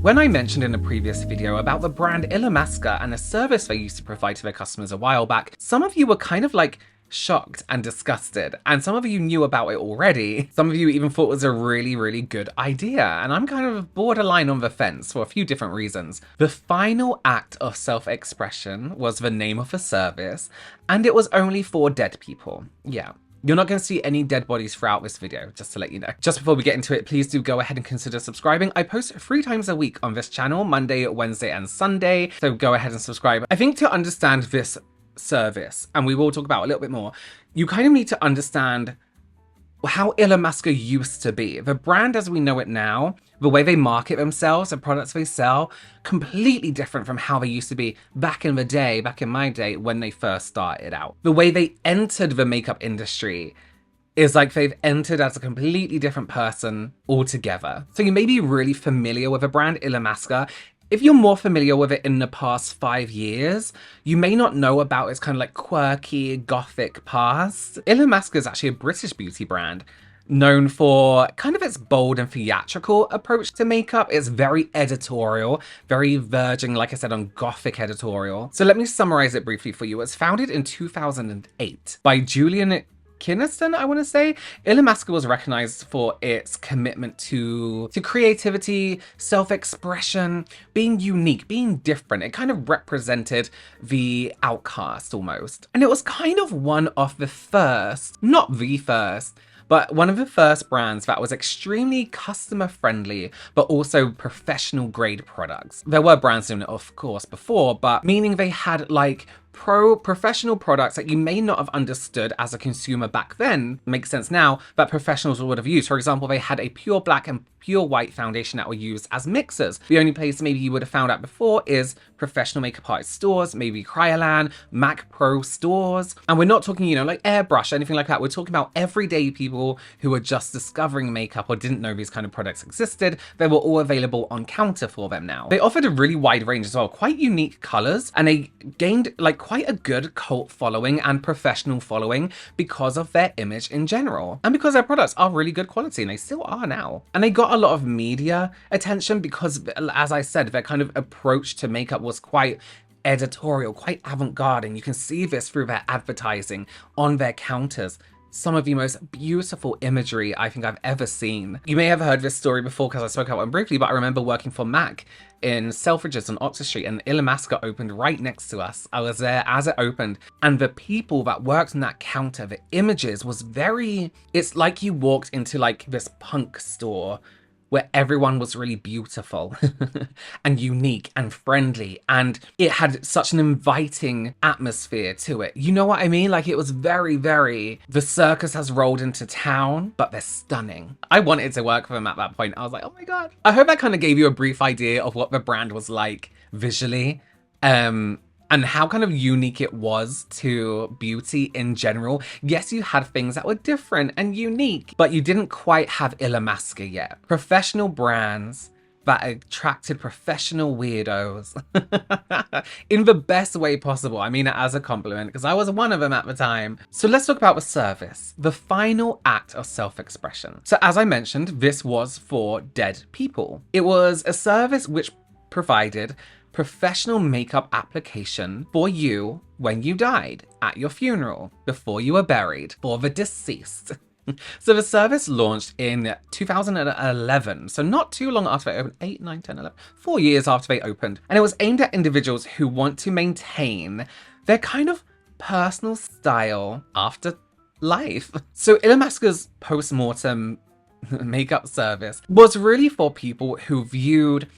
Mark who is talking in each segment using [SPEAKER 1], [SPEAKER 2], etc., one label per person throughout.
[SPEAKER 1] When I mentioned in a previous video about the brand illamasqua and a service they used to provide to their customers a while back, some of you were kind of like shocked and disgusted, and some of you knew about it already. Some of you even thought it was a really good idea, and I'm kind of borderline on the fence for a few different reasons. The final act of self-expression was the name of the service, and it was only for dead people. Yeah. You're not going to see any dead bodies throughout this video, just to let you know. Just before we get into it, please do go ahead and consider subscribing. I post 3 times a week on this channel, Monday, Wednesday, and Sunday, so go ahead and subscribe. I think to understand this service, and we will talk about it a little bit more, you kind of need to understand how illamasqua used to be. The brand as we know it now, the way they market themselves, the products they sell, completely different from how they used to be back in the day, back in my day, when they first started out. The way they entered the makeup industry is like they've entered as a completely different person altogether. So you may be really familiar with the brand illamasqua. If you're more familiar with it in the past 5 years, you may not know about its kind of like quirky, gothic past. illamasqua is actually a British beauty brand known for kind of its bold and theatrical approach to makeup. It's very editorial, very verging, like I said, on gothic editorial. So let me summarize it briefly for you. It was founded in 2008 by Julian Kinniston, I want to say. illamasqua was recognized for its commitment to creativity, self-expression, being unique, being different. It kind of represented the outcast almost. And it was kind of one of the first, not the first, but one of the first brands that was extremely customer friendly, but also professional grade products. There were brands doing it, of course, before, but meaning they had like professional products that you may not have understood as a consumer back then, makes sense now, that professionals would have used. For example, they had a pure black and pure white foundation that were used as mixers. The only place maybe you would have found out before is professional makeup artist stores, maybe Kryolan, Mac Pro stores. And we're not talking, you know, like Airbrush, anything like that. We're talking about everyday people who were just discovering makeup or didn't know these kind of products existed. They were all available on counter for them now. They offered a really wide range as well, quite unique colors, and they gained like quite a good cult following and professional following because of their image in general. And because their products are really good quality, and they still are now. And they got a lot of media attention because, as I said, their kind of approach to makeup was quite editorial, quite avant-garde, and you can see this through their advertising on their counters. Some of the most beautiful imagery I think I've ever seen. You may have heard this story before because I spoke about it briefly, but I remember working for MAC in Selfridges on Oxford Street, and illamasqua opened right next to us. I was there as it opened, and the people that worked on that counter, the images was very, it's like you walked into like this punk store where everyone was really beautiful and unique and friendly, and it had such an inviting atmosphere to it. You know what I mean? Like, it was very, the circus has rolled into town, but they're stunning. I wanted to work for them at that point. I was like, oh my God. I hope that kind of gave you a brief idea of what the brand was like visually. And how kind of unique it was to beauty in general. Yes, you had things that were different and unique, but you didn't quite have illamasqua yet. Professional brands that attracted professional weirdos in the best way possible. I mean it as a compliment because I was one of them at the time. So let's talk about the service, the final act of self-expression. So as I mentioned, this was for dead people. It was a service which provided professional makeup application for you when you died, at your funeral, before you were buried, for the deceased. So the service launched in 2011, so not too long after they opened, 8, 9, 10, 11, 4 years after they opened. And it was aimed at individuals who want to maintain their kind of personal style after life. So illamasqua's post-mortem makeup service was really for people who viewed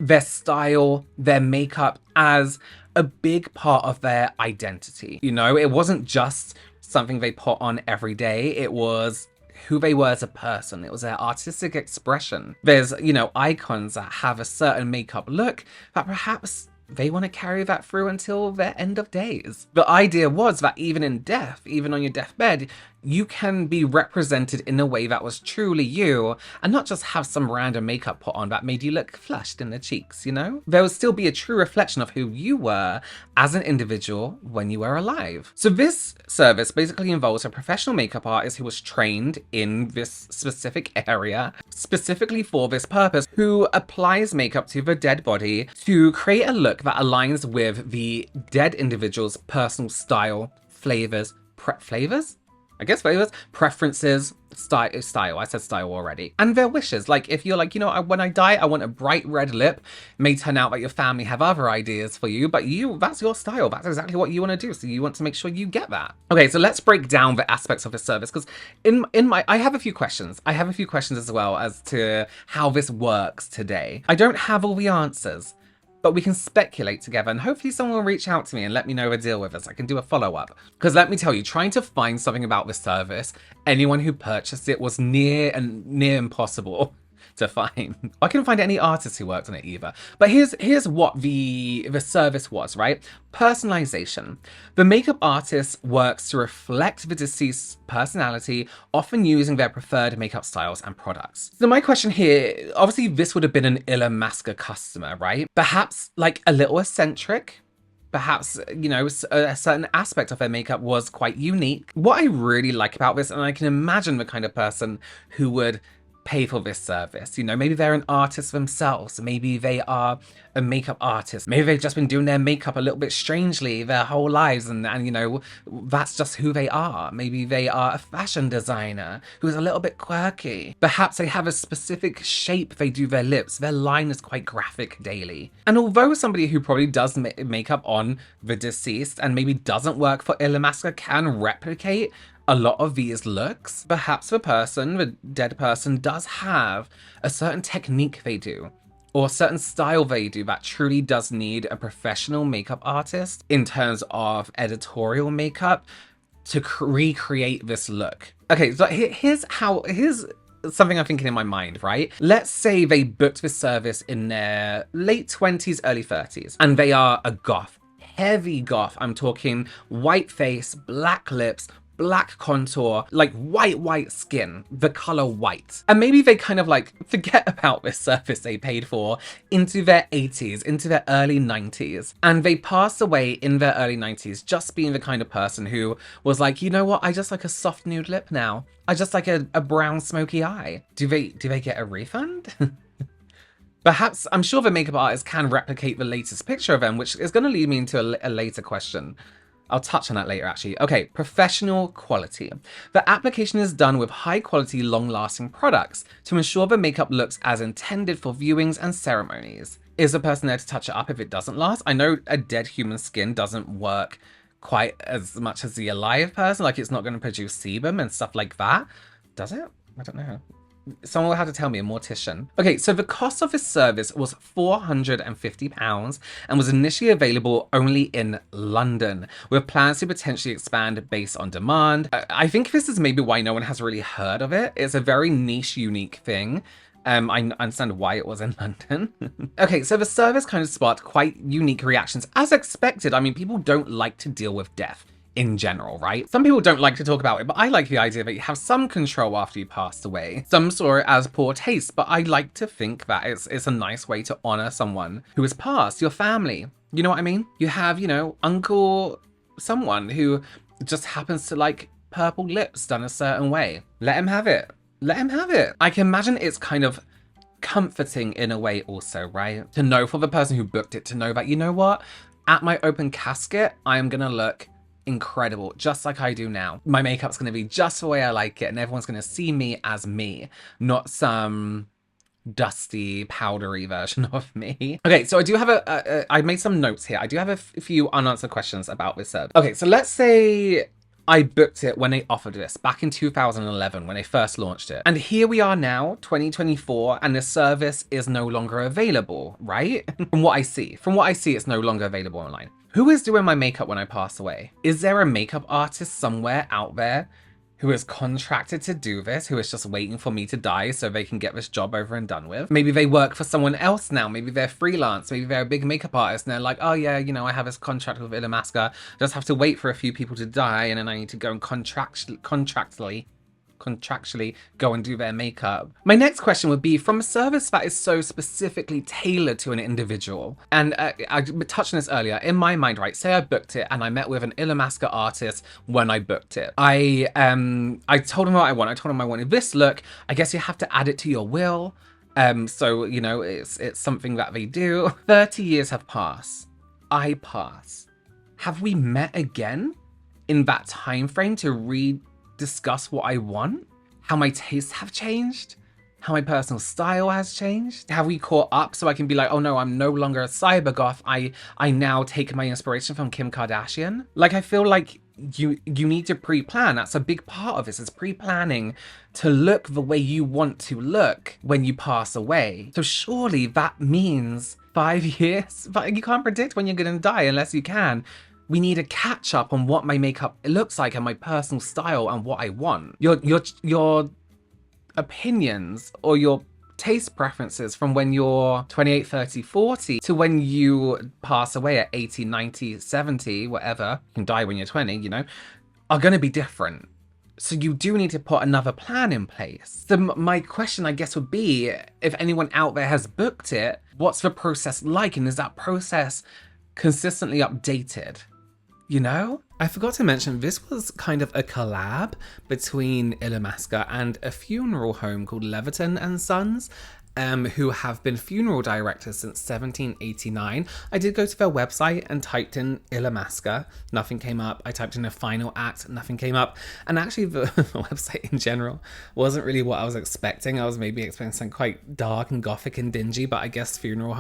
[SPEAKER 1] their style, their makeup as a big part of their identity. You know, it wasn't just something they put on every day. It was who they were as a person. It was their artistic expression. There's, you know, icons that have a certain makeup look that perhaps they want to carry that through until their end of days. The idea was that even in death, even on your deathbed, you can be represented in a way that was truly you and not just have some random makeup put on that made you look flushed in the cheeks, you know? There would still be a true reflection of who you were as an individual when you were alive. So this service basically involves a professional makeup artist who was trained in this specific area, specifically for this purpose, who applies makeup to the dead body to create a look that aligns with the dead individual's personal style, flavors, preferences, style. I said style already. And their wishes. Like, if you're like, you know, when I die, I want a bright red lip. It may turn out that your family have other ideas for you, but that's your style. That's exactly what you want to do. So you want to make sure you get that. Okay, so let's break down the aspects of the service, because I have a few questions. I have a few questions as well as to how this works today. I don't have all the answers, but we can speculate together, and hopefully someone will reach out to me and let me know the deal with us. I can do a follow-up. Because let me tell you, trying to find something about this service, anyone who purchased it, was near impossible to find. I couldn't find any artists who worked on it either. But here's what the service was, right? Personalization. The makeup artist works to reflect the deceased's personality, often using their preferred makeup styles and products. So my question here, obviously this would have been an illamasqua customer, right? Perhaps like a little eccentric. Perhaps, you know, a certain aspect of their makeup was quite unique. What I really like about this, and I can imagine the kind of person who would pay for this service. You know, maybe they're an artist themselves. Maybe they are a makeup artist. Maybe they've just been doing their makeup a little bit strangely their whole lives, and you know, that's just who they are. Maybe they are a fashion designer who's a little bit quirky. Perhaps they have a specific shape they do their lips. Their line is quite graphic daily. And although somebody who probably does makeup on the deceased and maybe doesn't work for illamasqua can replicate a lot of these looks, perhaps the dead person does have a certain technique they do, or a certain style they do that truly does need a professional makeup artist in terms of editorial makeup to recreate this look. Okay, so here's something I'm thinking in my mind, right? Let's say they booked this service in their late 20s, early 30s, and they are a goth, heavy goth. I'm talking white face, black lips, black contour, like white skin, the color white. And maybe they kind of like forget about this service they paid for into their 80s, into their early 90s. And they passed away in their early 90s, just being the kind of person who was like, you know what, I just like a soft nude lip now. I just like a brown smoky eye. Do they get a refund? Perhaps, I'm sure the makeup artist can replicate the latest picture of them, which is going to lead me into a later question. I'll touch on that later, actually. Okay, professional quality. The application is done with high-quality, long-lasting products to ensure the makeup looks as intended for viewings and ceremonies. Is the person there to touch it up if it doesn't last? I know a dead human skin doesn't work quite as much as the alive person. Like, it's not going to produce sebum and stuff like that. Does it? I don't know. Someone will have to tell me, a mortician. Okay, so the cost of this service was £450 and was initially available only in London, with plans to potentially expand based on demand. I think this is maybe why no one has really heard of it. It's a very niche, unique thing. I understand why it was in London. Okay, so the service kind of sparked quite unique reactions, as expected. I mean, people don't like to deal with death in general, right? Some people don't like to talk about it, but I like the idea that you have some control after you passed away. Some saw it as poor taste, but I like to think that it's a nice way to honor someone who has passed, your family. You know what I mean? You have, you know, uncle someone who just happens to like purple lips done a certain way. Let him have it. Let him have it. I can imagine it's kind of comforting in a way also, right? To know for the person who booked it, to know that, you know what? At my open casket, I am gonna look incredible, just like I do now. My makeup's going to be just the way I like it, and everyone's going to see me as me, not some dusty, powdery version of me. Okay, so I do have I made some notes here. I do have a few unanswered questions about this service. Okay, so let's say I booked it when they offered this back in 2011 when they first launched it. And here we are now, 2024, and the service is no longer available, right? From what I see, it's no longer available online. Who is doing my makeup when I pass away? Is there a makeup artist somewhere out there who is contracted to do this, who is just waiting for me to die so they can get this job over and done with. Maybe they work for someone else now. Maybe they're freelance. Maybe they're a big makeup artist and they're like, oh yeah, you know, I have this contract with illamasqua. Just have to wait for a few people to die and then I need to go and contractually go and do their makeup. My next question would be, from a service that is so specifically tailored to an individual, and I touched on this earlier, in my mind, right, say I booked it and I met with an illamasqua artist when I booked it. I told him what I want. I told him I wanted this look. I guess you have to add it to your will. So, you know, it's something that they do. 30 years have passed. I pass. Have we met again in that time frame to discuss what I want? How my tastes have changed? How my personal style has changed? Have we caught up so I can be like, oh no, I'm no longer a cyber goth. I now take my inspiration from Kim Kardashian. Like, I feel like you need to pre-plan. That's a big part of this, is pre-planning to look the way you want to look when you pass away. So surely that means 5 years, but you can't predict when you're gonna die unless you can. We need a catch up on what my makeup looks like and my personal style and what I want. Your opinions or your taste preferences from when you're 28, 30, 40 to when you pass away at 80, 90, 70, whatever, you can die when you're 20, you know, are going to be different. So you do need to put another plan in place. So my question, I guess, would be, if anyone out there has booked it, what's the process like? And is that process consistently updated? You know? I forgot to mention, this was kind of a collab between illamasqua and a funeral home called Leverton and Sons, who have been funeral directors since 1789. I did go to their website and typed in illamasqua, nothing came up. I typed in a final act, nothing came up. And actually the website in general wasn't really what I was expecting. I was maybe expecting something quite dark and gothic and dingy, but I guess funeral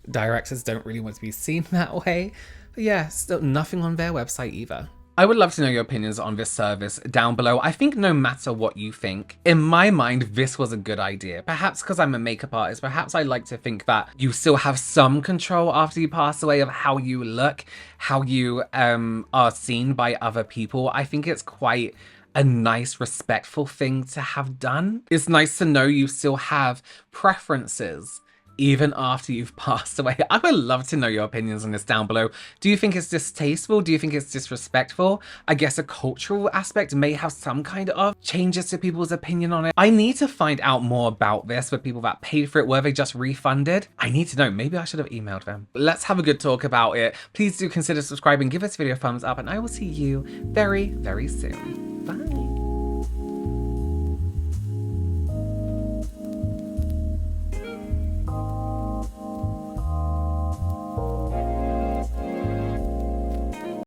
[SPEAKER 1] directors don't really want to be seen that way. But yeah, still nothing on their website either. I would love to know your opinions on this service down below. I think no matter what you think, in my mind, this was a good idea. Perhaps because I'm a makeup artist, perhaps I like to think that you still have some control after you pass away of how you look, how you are seen by other people. I think it's quite a nice, respectful thing to have done. It's nice to know you still have preferences even after you've passed away. I would love to know your opinions on this down below. Do you think it's distasteful? Do you think it's disrespectful? I guess a cultural aspect may have some kind of changes to people's opinion on it. I need to find out more about this with people that paid for it. Were they just refunded? I need to know. Maybe I should have emailed them. Let's have a good talk about it. Please do consider subscribing, give this video a thumbs up, and I will see you very, very soon. Bye.